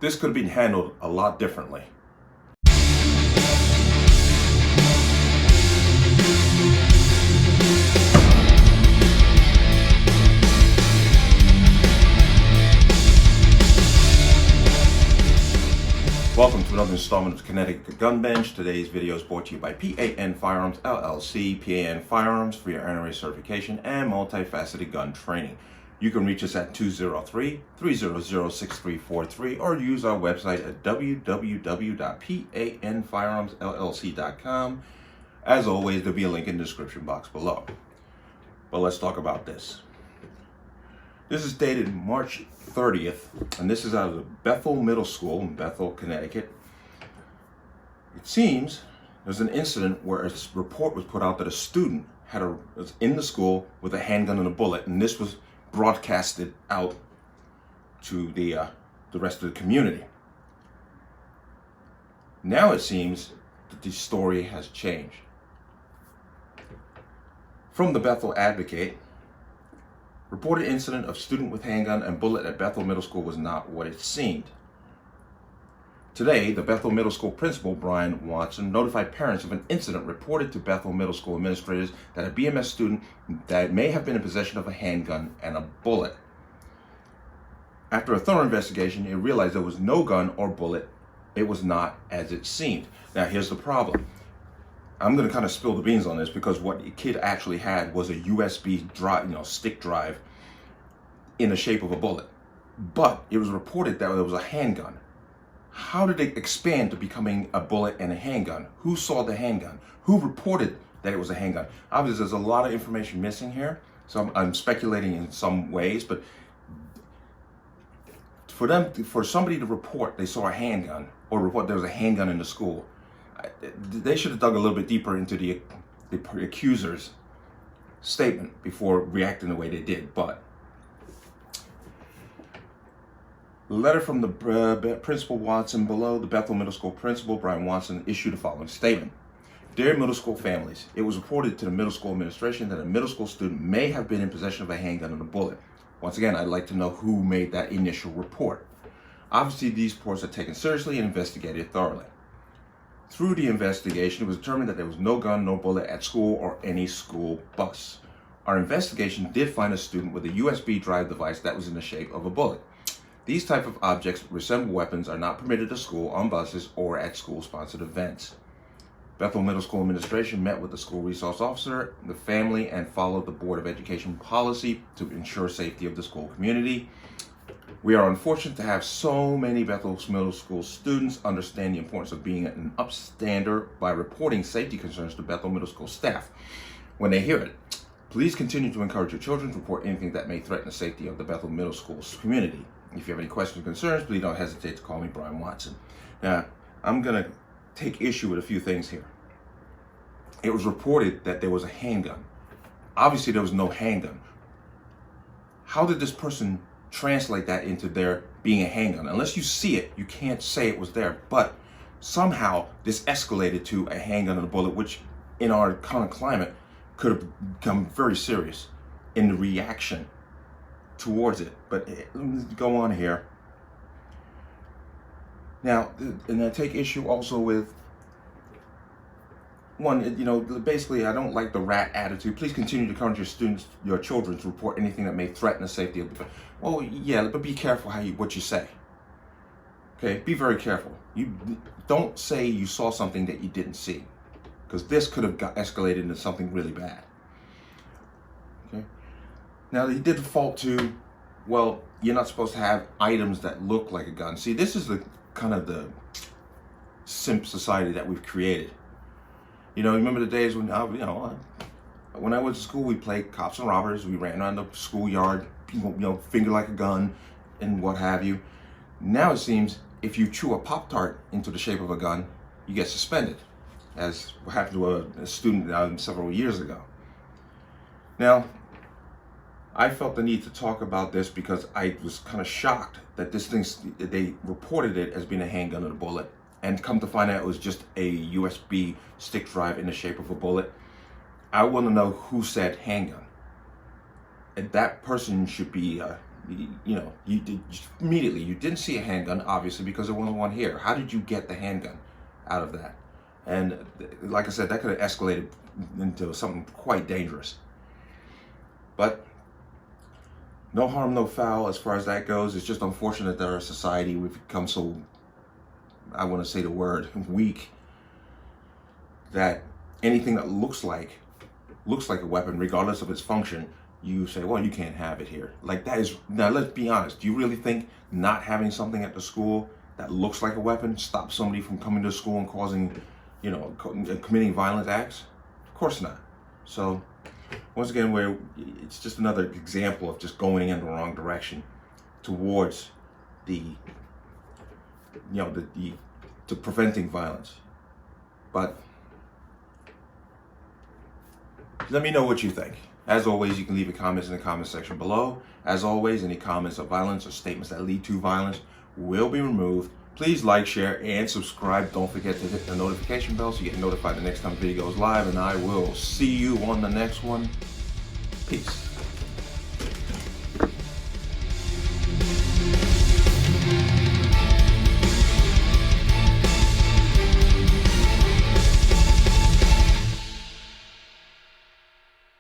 This could have been handled a lot differently. Welcome to another installment of Connecticut Gun Bench. Today's video is brought to you by P.A.N. Firearms, LLC. P.A.N. Firearms for your NRA certification and multifaceted gun training. You can reach us at 203-300-6343 or use our website at www.panfirearmsllc.com. As always, there'll be a link in the description box below. But let's talk about this. This is dated March 30th, and this is out of the Bethel Middle School in Bethel, Connecticut. It seems there's an incident where a report was put out that a student was in the school with a handgun and a bullet, and this was broadcasted out to the rest of the community. Now it seems that the story has changed. From the Bethel Advocate, reported incident of student with handgun and bullet at Bethel Middle School was not what it seemed. Today, the Bethel Middle School principal, Brian Watson, notified parents of an incident reported to Bethel Middle School administrators that a BMS student that may have been in possession of a handgun and a bullet. After a thorough investigation, it realized there was no gun or bullet. It was not as it seemed. Now, here's the problem. I'm going to kind of spill the beans on this because what the kid actually had was a USB drive, stick drive in the shape of a bullet. But it was reported that there was a handgun. How did it expand to becoming a bullet and a handgun? Who saw the handgun? Who reported that it was a handgun? Obviously, there's a lot of information missing here, so I'm speculating in some ways, but for somebody to report they saw a handgun or report there was a handgun in the school, they should have dug a little bit deeper into the accuser's statement before reacting the way they did. But the letter from the Principal Watson below, the Bethel Middle School principal, Brian Watson, issued the following statement. Dear middle school families, it was reported to the middle school administration that a middle school student may have been in possession of a handgun and a bullet. Once again, I'd like to know who made that initial report. Obviously, these reports are taken seriously and investigated thoroughly. Through the investigation, it was determined that there was no gun, no bullet at school or any school bus. Our investigation did find a student with a USB drive device that was in the shape of a bullet. These type of objects resemble weapons are not permitted at school, on buses, or at school-sponsored events. Bethel Middle School administration met with the school resource officer, the family, and followed the Board of Education policy to ensure safety of the school community. We are unfortunate to have so many Bethel Middle School students understand the importance of being an upstander by reporting safety concerns to Bethel Middle School staff when they hear it. Please continue to encourage your children to report anything that may threaten the safety of the Bethel Middle School's community. If you have any questions or concerns, please don't hesitate to call me, Brian Watson. Now, I'm going to take issue with a few things here. It was reported that there was a handgun. Obviously, there was no handgun. How did this person translate that into there being a handgun? Unless you see it, you can't say it was there. But somehow this escalated to a handgun and a bullet, which in our current climate could have become very serious in the reaction towards it. But let me go on here. Now, and I take issue also with one, basically I don't like the rat attitude. Please continue to encourage your children to report anything that may threaten the safety of the. Well, yeah, but be careful what you say. Okay, be very careful. You don't say you saw something that you didn't see, because this could have escalated into something really bad. Okay, now he did default to, well, you're not supposed to have items that look like a gun. See, this is the kind of the simp society that we've created. Remember the days when, when I went to school, we played cops and robbers. We ran around the schoolyard, finger like a gun and what have you. Now it seems if you chew a Pop-Tart into the shape of a gun, you get suspended, as happened to a student several years ago. Now, I felt the need to talk about this because I was kind of shocked that they reported it as being a handgun and a bullet. And come to find out it was just a USB stick drive in the shape of a bullet. I want to know who said handgun. And that person should be you did immediately. You didn't see a handgun, obviously, because there wasn't one here. How did you get the handgun out of that? And like I said, that could have escalated into something quite dangerous. But no harm, no foul as far as that goes. It's just unfortunate that our society, we've become so, I want to say the word, weak, that anything that looks like a weapon, regardless of its function, you say, well, you can't have it here. Like, that is, now let's be honest, do you really think not having something at the school that looks like a weapon stops somebody from coming to school and causing, committing violent acts? Of course not. So once again, it's just another example of just going in the wrong direction towards to preventing violence. But let me know what you think. As always, you can leave your comments in the comment section below. As always, any comments of violence or statements that lead to violence will be removed. Please like, share, and subscribe. Don't forget to hit the notification bell so you get notified the next time the video goes live. And I will see you on the next one. Peace.